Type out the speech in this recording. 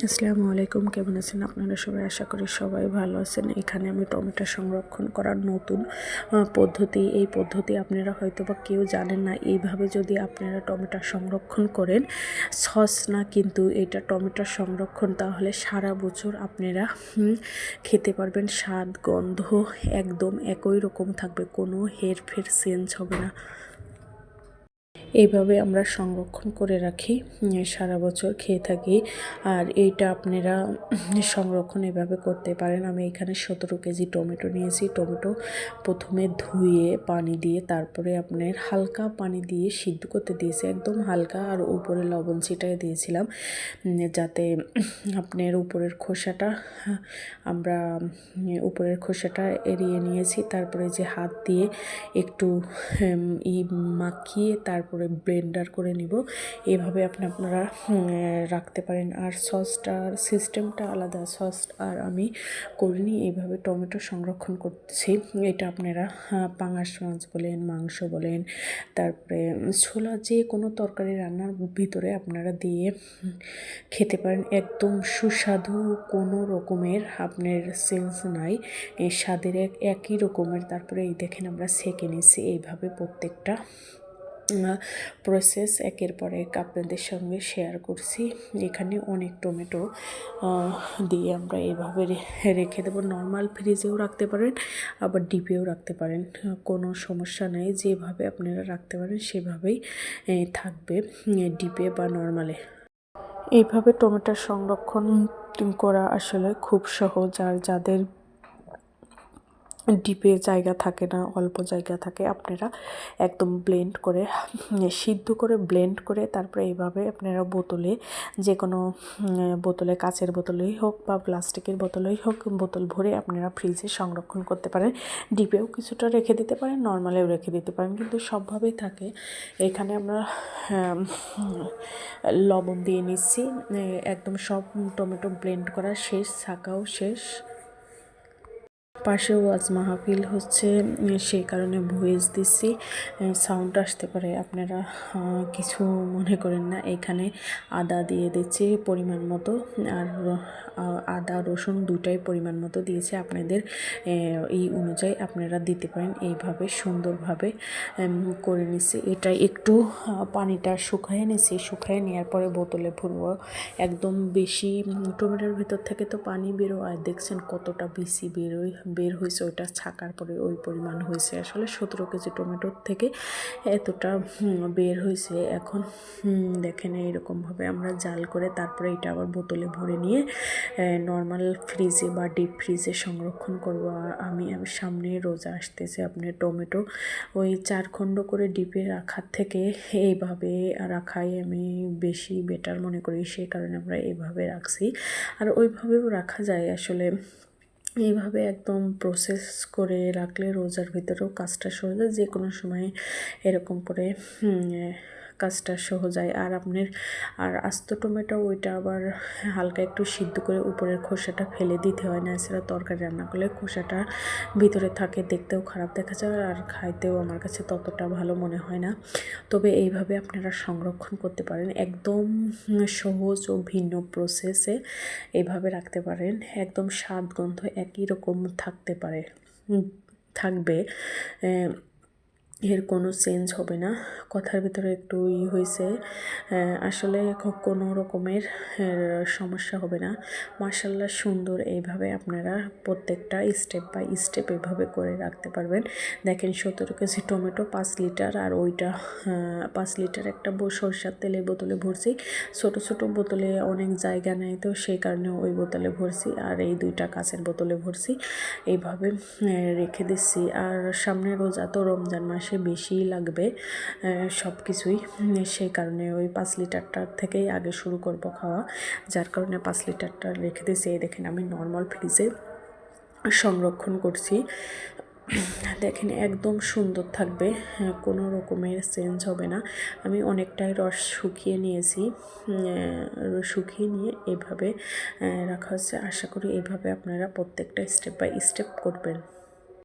আসসালামু আলাইকুম, কেমন আছেন আপনারা সবাই? আশা করি সবাই ভালো আছেন। এখানে আমি টমেটো সংরক্ষণ করার নতুন পদ্ধতি, এই পদ্ধতি আপনারা হয়তো বা কেউ জানেন না। এইভাবে যদি আপনারা টমেটো সংরক্ষণ করেন, সস না কিন্তু এটা টমেটো সংরক্ষণ, তাহলে সারা বছর আপনারা খেতে পারবেন। স্বাদ গন্ধ একদম একই রকম থাকবে, কোনো হেরফের চেঞ্জ হবে না। এইভাবে আমরা সংরক্ষণ করে রাখি, সারা বছর খেয়ে থাকি। আর এইটা আপনারা সংরক্ষণ এভাবে করতে পারেন। আমি এখানে 17 কেজি টমেটো নিয়েছি। টমেটো প্রথমে ধুয়ে পানি দিয়ে তারপরে আপনার হালকা পানি দিয়ে সিদ্ধ করতে দিয়েছি, একদম হালকা। আর উপরে লবণ ছিটাই দিয়েছিলাম যাতে আপনার উপরের খোসাটা এড়িয়ে নিয়েছি। তারপরে যে হাত দিয়ে একটু মাখিয়ে তারপরে ব্লেন্ডার করে নিব। এভাবে আপনারা রাখতে পারেন। আর সসটার সিস্টেমটা আলাদা, সস আর আমি করিনি, এইভাবে টমেটো সংরক্ষণ করছি। এটা আপনারা পাঙাশ মাছ বলেন, মাংস বলেন, তারপরে ছোলা, যে কোনো তরকারি রান্নার ভিতরে আপনারা দিয়ে খেতে পারেন। একদম সুস্বাদু, কোনো রকমের আপনার সেন্স নাই, এই স্বাদের একই রকমের। তারপরে এই দেখেন আমরা সেঁকে নিচ্ছি। এইভাবে প্রত্যেকটা প্রসেস একের পর এক আপনাদের সঙ্গে শেয়ার করছি। এখানে অনেক টমেটো দিয়ে আমরা এভাবে রেখে দেবো। নর্মাল ফ্রিজেও রাখতে পারেন, আবার ডিপেও রাখতে পারেন, কোনো সমস্যা নেই। যেভাবে আপনারা রাখতে পারেন সেভাবেই থাকবে, ডিপে বা নর্মালে। এইভাবে টমেটো সংরক্ষণ করা আসলে খুব সহজ। আর যাদের ডিপে জায়গা থাকে না, অল্প জায়গা থাকে, আপনারা একদম ব্লেন্ড করে সিদ্ধ করে ব্লেন্ড করে তারপরে এইভাবে আপনারা বোতলে, যে কোনো বোতলে, কাচের বোতলেই হোক বা প্লাস্টিকের বোতলেই হোক, বোতল ভরে আপনারা ফ্রিজে সংরক্ষণ করতে পারেন। ডিপেও কিছুটা রেখে দিতে পারেন, নর্মালেও রেখে দিতে পারেন, কিন্তু সবভাবেই থাকে। এখানে আমরা লবণ দিয়ে নিচ্ছি। একদম সব টমেটো ব্লেন্ড করা শেষ, ছাকাও শেষ। পাশে ওয়াজ মাহফিল হচ্ছে, সেই কারণে ভয়েস দিচ্ছি, সাউন্ড আসতে পারে, আপনারা কিছু মনে করেন না। এখানে আদা দিয়ে দিচ্ছি পরিমাণ মতো, আর আদা রসুন দুটাই পরিমাণ মতো দিয়েছে। আপনাদের এই অনুযায়ী আপনারা দিতে পারেন। এইভাবে সুন্দরভাবে করে নিচ্ছি। এটা একটু পানিটা শুকায় নিচ্ছি, শুকায় নেওয়ার পরে বোতলে ভরবো। একদম বেশি টমেটোর ভিতর থেকে তো পানি বেরো, আর দেখছেন কতটা বেশি বের হয়েছে, ওইটা ছাকার পরে ওই পরিমাণ হয়েছে। আসলে 17 কেজি টমেটোর থেকে এতটা বের হয়েছে। এখন দেখেন এইরকমভাবে আমরা জাল করে তারপরে এটা আবার বোতলে ভরে নিয়ে নর্মাল ফ্রিজে বা ডিপ ফ্রিজে সংরক্ষণ করবো। আমি সামনে রোজা আসতেছে, আপনার টমেটো ওই 4 খণ্ড করে ডিপে রাখার থেকে এইভাবে রাখাই আমি বেশি বেটার মনে করি, সেই কারণে আমরা এইভাবে রাখছি। আর ওইভাবেও রাখা যায় আসলে। এইভাবে একদম প্রসেস করে রাখলে রোজার ভিতরেও কাজটা সহজ হয়, যে কোনো সময় এরকম করে কাজটা সহজ হয়। আর আপনার আস্ত টমেটো ওইটা আবার হালকা একটু সিদ্ধ করে উপরের খোসাটা ফেলে দিতে হয় না, এছাড়া তরকারি রান্না করলে খোসাটা ভিতরে থাকে, দেখতেও খারাপ দেখা যায় আর খাইতেও আমার কাছে ততটা ভালো মনে হয় না। তবে এইভাবে আপনারা সংরক্ষণ করতে পারেন, একদম সহজ ও ভিন্ন প্রসেসে এইভাবে রাখতে পারেন। একদম স্বাদ গন্ধ একই রকম থাকবে, এর কোনো চেঞ্জ হবে না। কথার ভিতরে একটু হয়েছে, আসলে কোনো রকমের সমস্যা হবে না। মাশাআল্লাহ সুন্দর। এইভাবে আপনারা প্রত্যেকটা স্টেপ বাই স্টেপ এভাবে করে রাখতে পারবেন। দেখেন 17 কেজি টমেটো 5 লিটার, আর ওইটা 5 লিটার একটা সরষের তেলের বোতলে ভরছি। ছোট ছোট বোতলে অনেক জায়গা নেয়, তো সেই কারণে ওই বোতলে ভরছি, আর এই 2টা কাচের বোতলে ভরছি। এইভাবে রেখে দিচ্ছি। আর সামনে রোজা, তো রমজান মাসে বেশিই লাগবে সব কিছুই, সেই কারণে ওই 5 লিটারটার থেকেই আগে শুরু করব খাওয়া, যার কারণে 5 লিটারটা রেখে দিয়েছি। এই দেখেন আমি নর্মাল ফ্রিজে সংরক্ষণ করছি। দেখেন একদম সুন্দর থাকবে, কোনো রকমের চেঞ্জ হবে না। আমি অনেকটাই রস শুকিয়ে নিয়েছি, শুকিয়ে নিয়ে এভাবে রাখা হচ্ছে। আশা করি এইভাবে আপনারা প্রত্যেকটা স্টেপ বাই স্টেপ করবেন।